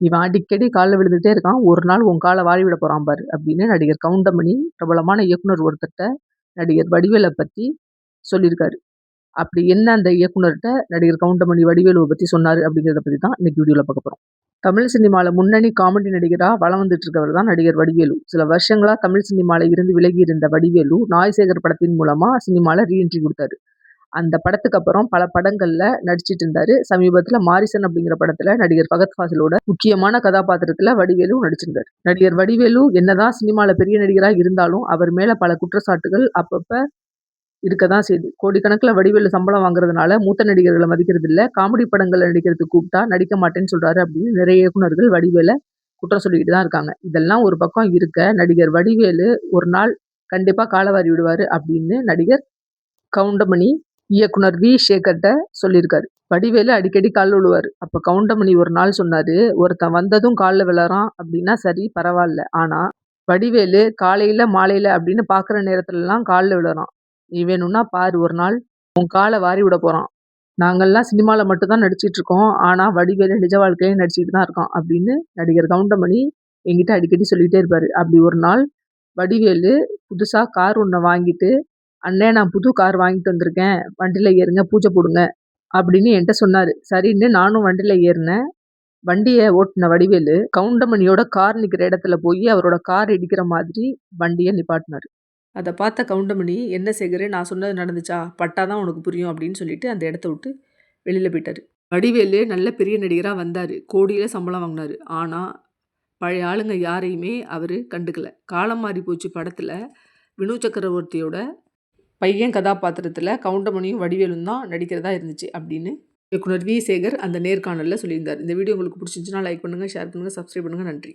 இவன் அடிக்கடி கால்ல விழுந்துட்டே இருக்கான். ஒரு நாள் உன் கால வாரி விட போறான் பாரு அப்படின்னு நடிகர் கவுண்டமணி பிரபலமான இயக்குனர் ஒருத்தர்ட்ட நடிகர் வடிவேல பத்தி சொல்லியிருக்காரு. அப்படி என்ன அந்த இயக்குனர்ட்ட நடிகர் கவுண்டமணி வடிவேலுவ பத்தி சொன்னாரு அப்படிங்கிறத பத்தி தான் இன்னைக்கு வீடியோல பார்க்க போறோம். தமிழ் சினிமால முன்னணி காமெடி நடிகரா வலம் வந்துட்டு இருக்கவர் தான் நடிகர் வடிவேலு. சில வருஷங்களா தமிழ் சினிமால இருந்து விலகி இருந்த வடிவேலு நாய்சேகர் படத்தின் மூலமா சினிமால ரீஎன்ட்ரி கொடுத்தாரு. அந்த படத்துக்கு அப்புறம் பல படங்கள்ல நடிச்சிட்டு இருந்தாரு. சமீபத்துல மாரிசன் அப்படிங்கிற படத்துல நடிகர் ஃபகத் ஃபாசிலோட முக்கியமான கதாபாத்திரத்துல வடிவேலு நடிச்சிருந்தாரு. நடிகர் வடிவேலு என்னதான் சினிமால பெரிய நடிகரா இருந்தாலும் அவர் மேல பல குற்றச்சாட்டுகள் அப்பப்ப இருக்கதான் செய்யுது. கோடிக்கணக்குல வடிவேலு சம்பளம் வாங்குறதுனால மூத்த நடிகர்களை மதிக்கிறது இல்ல, காமெடி படங்கள்ல நடிக்கிறதுக்கு கூப்பிட்டா நடிக்க மாட்டேன்னு சொல்றாரு அப்படின்னு நிறைய இயக்குனர்கள் வடிவேல குற்றம் சொல்லிட்டு தான் இருக்காங்க. இதெல்லாம் ஒரு பக்கம் இருக்க, நடிகர் வடிவேலு ஒரு நாள் கண்டிப்பா காலவாரி விடுவாரு அப்படின்னு நடிகர் கவுண்டமணி இயக்குனர் வி சேகர்ட்ட சொல்லியிருக்காரு. வடிவேலு அடிக்கடி கால்ல விழுவாரு. அப்ப கவுண்டமணி ஒரு நாள் சொன்னாரு, ஒருத்தன் வந்ததும் கால்ல விழறான் அப்படின்னா சரி பரவாயில்ல, ஆனா வடிவேலு காலையில மாலையில அப்படின்னு பாக்குற நேரத்துல எல்லாம் கால்ல விழறான். நீ வேணும்னா பாரு, ஒரு நாள் உன் காலை வாரி விட போறான். நாங்கெல்லாம் சினிமால மட்டும் தான் நடிச்சிட்டு இருக்கோம், ஆனா வடிவேலு நிஜ வாழ்க்கையில நடிச்சிட்டு தான் இருக்கான் அப்படின்னு நடிகர் கவுண்டமணி என்கிட்ட அடிக்கடி சொல்லிட்டே இருப்பாரு. அப்படி ஒரு நாள் வடிவேலு புதுசா கார் ஒண்ண வாங்கிட்டு, அண்ணே நான் புது கார் வாங்கிட்டு வந்திருக்கேன், வண்டியில ஏறுங்க பூஜை போடுங்க அப்படின்னு என்கிட்ட சொன்னாரு. சரின்னு நானும் வண்டியில ஏறினேன். வண்டிய ஓட்டுன வடிவேலு கவுண்டமணியோட கார் நிக்கிற இடத்துல போய் அவரோட கார் இடிக்கிற மாதிரி வண்டிய நிப்பாட்டினாரு. அதை பார்த்த கவுண்டமணி, என்ன சேகரு நான் சொன்னது நடந்துச்சா, பட்டாதான் உனக்கு புரியும் அப்படின்னு சொல்லிட்டு அந்த இடத்த விட்டு வெளியில போயிட்டாரு. வடிவேலு நல்ல பெரிய நடிகரா வந்தாரு, கோடியில சம்பளம் வாங்கினாரு. ஆனா பழைய ஆளுங்க யாரையுமே அவரு கண்டுக்கல. காலம் மாறி போச்சு படத்துல வினு சக்கரவர்த்தியோட பையன் கதாபாத்திரத்துல கவுண்டமணியும் வடிவேலும் தான் நடிக்கிறதா இருந்துச்சு அப்படின்னு இயக்குனர் வி சேகர் அந்த நேர்காணல்ல சொல்லியிருந்தார். இந்த வீடியோ உங்களுக்கு பிடிச்சிருந்துச்சுன்னா லைக் பண்ணுங்க, ஷேர் பண்ணுங்க, சப்ஸ்கிரைப் பண்ணுங்க. நன்றி.